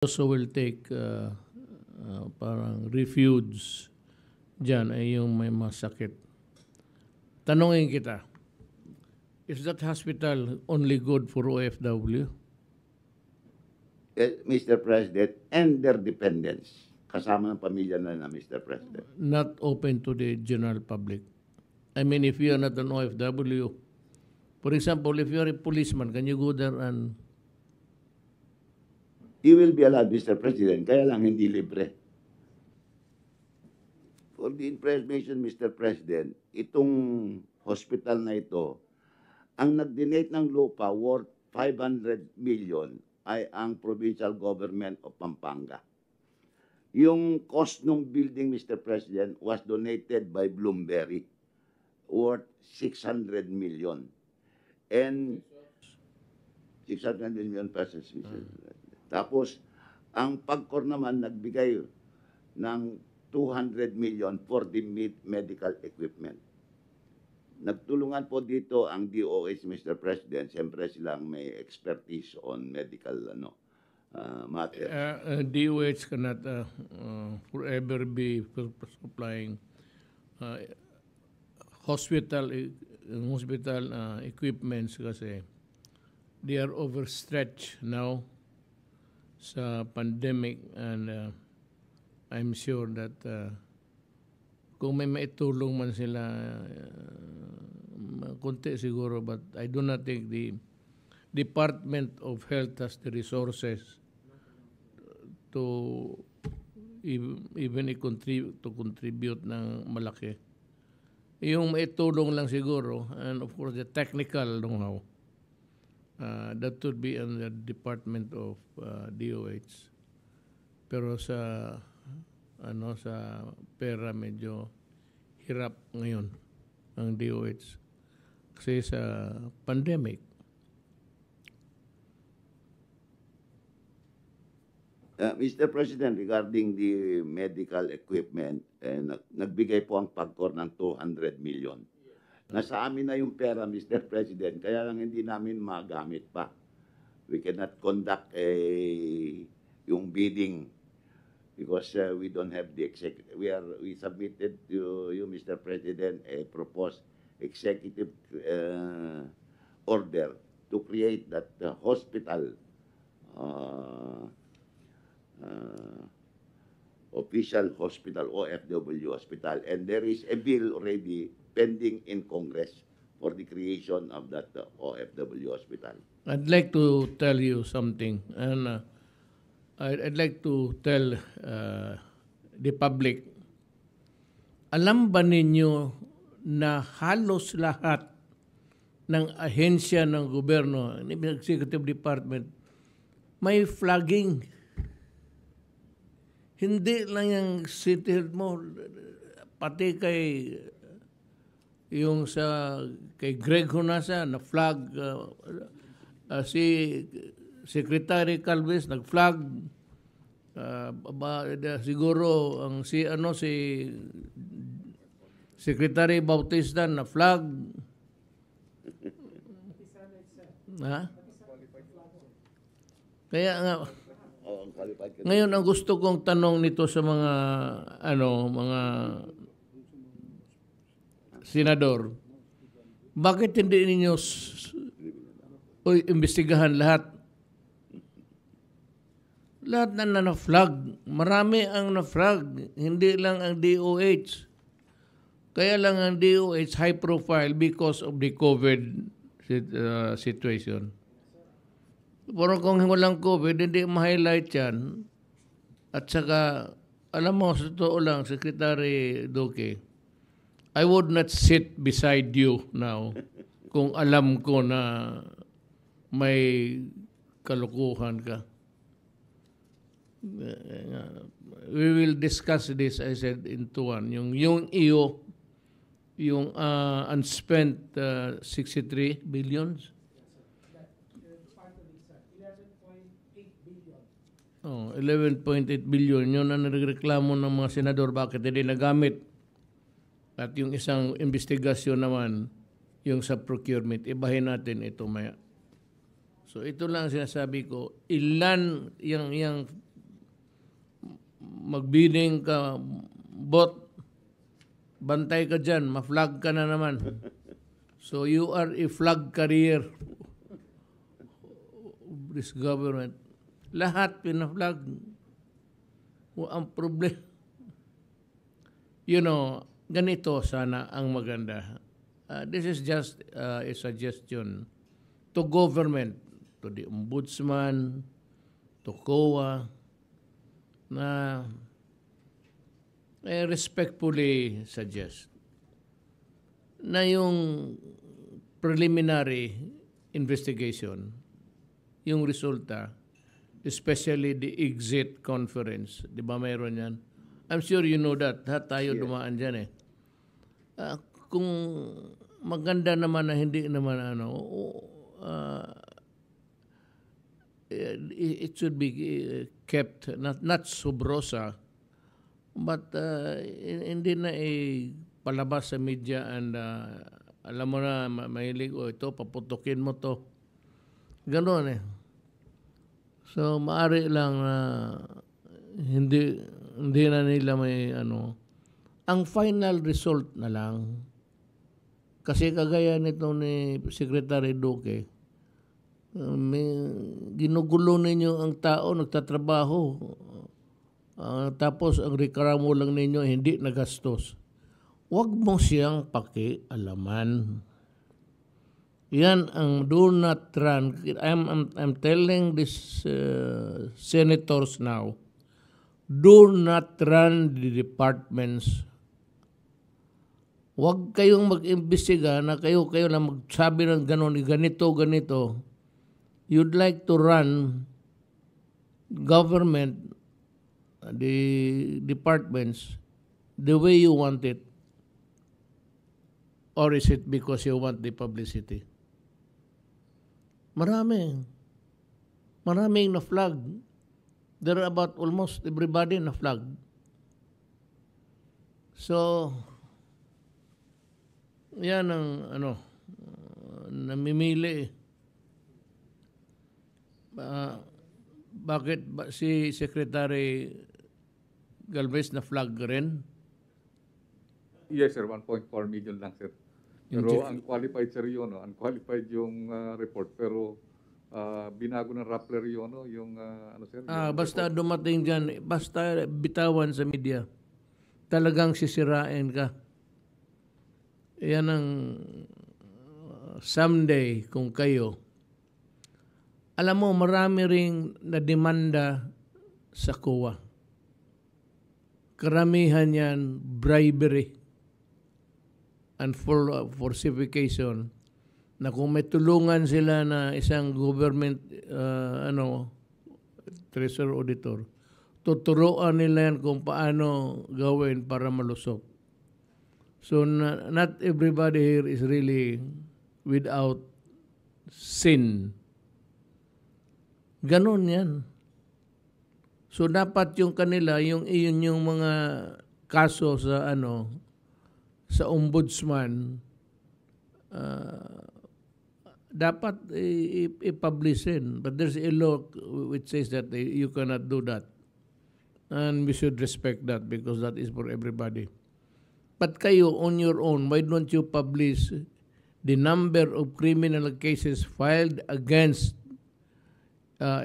Also will take parang refuge dyan ay yung may masakit. Tanungin kita, is that hospital only good for OFW? Mr. President, and their dependents. Kasama ng pamilya na Mr. President. Not open to the general public? I mean, if you are not an OFW, for example, if you are a policeman, can you go there and... You will be allowed, Mr. President, kaya lang hindi libre. For the information, Mr. President, itong hospital na ito, ang nag-donate ng lupa worth 500 million ay ang provincial government of Pampanga. Yung cost ng building, Mr. President, was donated by Bloomberry worth 600 million. And 600 million pesos, Mr. President. Tapos, ang PAGCOR naman nagbigay ng 200 million for the medical equipment. Nagtulungan po dito ang DOH, Mr. President. Siyempre silang may expertise on medical matter. DOH cannot forever be supplying hospital equipments kasi they are overstretched now sa pandemic, and I'm sure that kung may maitulong man sila, konti siguro, but I do not think the Department of Health has the resources to even contribute ng malaki. Yung maitulong lang siguro, and of course the technical know-how, that would be in the Department of DOH. Pero sa sa pera medyo hirap ngayon ang DOH kasi sa pandemic. Mr. President, regarding the medical equipment, nagbigay po ang PAGCOR ng 200 million. Nasa amin na yung pera, Mr. President, kaya lang hindi namin magamit pa. We cannot conduct yung bidding because we don't have the executive. We submitted to you, Mr. President, a proposed executive order to create that hospital, official hospital, OFW hospital, and there is a bill already pending in Congress for the creation of that OFW hospital. I'd like to tell you something, and I'd like to tell the public. Alam ba ninyo na halos lahat ng ahensya ng gobyerno, executive department, may flagging? Hindi lang yung city health mo, pati kay yung kay Greg Honasa na flag, si Secretary Calves nag-flag, siguro ang si Secretary Bautista na flag. Ha? Kaya nga ngayon ang gusto kong tanong nito sa mga mga senador, bakit hindi ninyo imbestigahan lahat na na-flag? Marami ang na-flag, hindi lang ang DOH. Kaya lang ang DOH high profile because of the COVID situation. Pero kung walang COVID, hindi ma-highlight yan. At saka, alam mo, sa totoo lang, Secretary Duque, I would not sit beside you now kung alam ko na may kalukuhan ka. We will discuss this, I said, into one. Yung unspent 63 billions. 11.8 billion. Yun ang nagreklamo ng mga senador, bakit hindi nagamit. At yung isang investigasyon naman, yung sa procurement, ibahin natin ito maya. So ito lang sinasabi ko, ilan yung magbidding ka, bot, bantay ka dyan, ma-flag ka na naman. So you are a flag carrier of this government. Lahat pina-flag. Ang problem, ganito sana ang maganda. This is just a suggestion to government, to the ombudsman, to COA, na I respectfully suggest na yung preliminary investigation, yung resulta, especially the exit conference, di ba mayroon yan? I'm sure you know that. Lahat tayo dumaan dyan eh. Kung maganda naman na hindi naman it should be kept, not sobrosa, but hindi na palabas sa media and alam mo na, mahilig, ito, paputukin mo to. Ganon eh. So, maaari lang na hindi na nila may ang final result na lang. Kasi kagaya nito ni Secretary Duque, ginugulo ninyo ang tao, nagtatrabaho. Tapos ang reklamo lang ninyo hindi nagastos. Huwag mo siyang pakialaman. Yan ang do not run. I'm telling these senators now, do not run the departments. Huwag kayong mag-imbestiga na kayo lang magsabi ng ganito. You'd like to run government, the departments, the way you want it. Or is it because you want the publicity? Maraming na-flag. There are about almost everybody na-flag. So, yan ang namimili. Bakit si Secretary Galvez na-flag rin? Yes, sir. 1.4 million lang, sir. Pero unqualified, sir, yun. Unqualified yung report. Pero binago ng Rappler yun, yung sir? Basta report. Dumating dyan, basta bitawan sa media, talagang sisirain ka. Yan ang someday kung kayo. Alam mo, marami ring na-demanda sa COA. Karamihan yan, bribery and falsification, na kung may tulungan sila na isang government treasurer auditor, tuturuan nila yan kung paano gawin para malusok. So not everybody here is really without sin. Ganon yan. So dapat yung kanila, yung mga kaso sa sa ombudsman, dapat i-publish in. But there's a law which says that you cannot do that. And we should respect that because that is for everybody. But kayo, on your own, why don't you publish the number of criminal cases filed against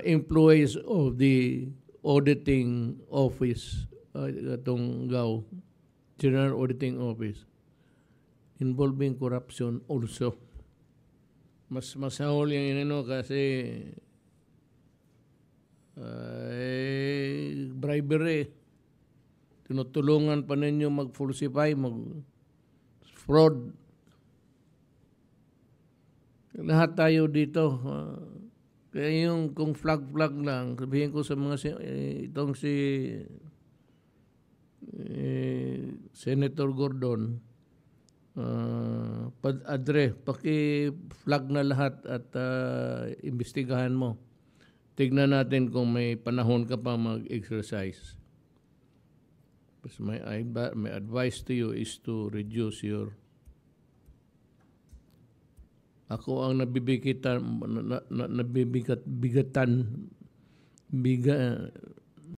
employees of the auditing office, itong GAO, General Auditing Office, involving corruption also. Mas masahol yung kasi bribery. Tinutulungan pa ninyo mag-falsify, mag-fraud. Lahat tayo dito. Kaya yung kung flag lang, sabihin ko sa mga itong si Senator Gordon, paki-flag na lahat at imbestigahan mo. Tignan natin kung may panahon ka pa mag-exercise. My advice to you is to reduce your... Ako ang nabibigatan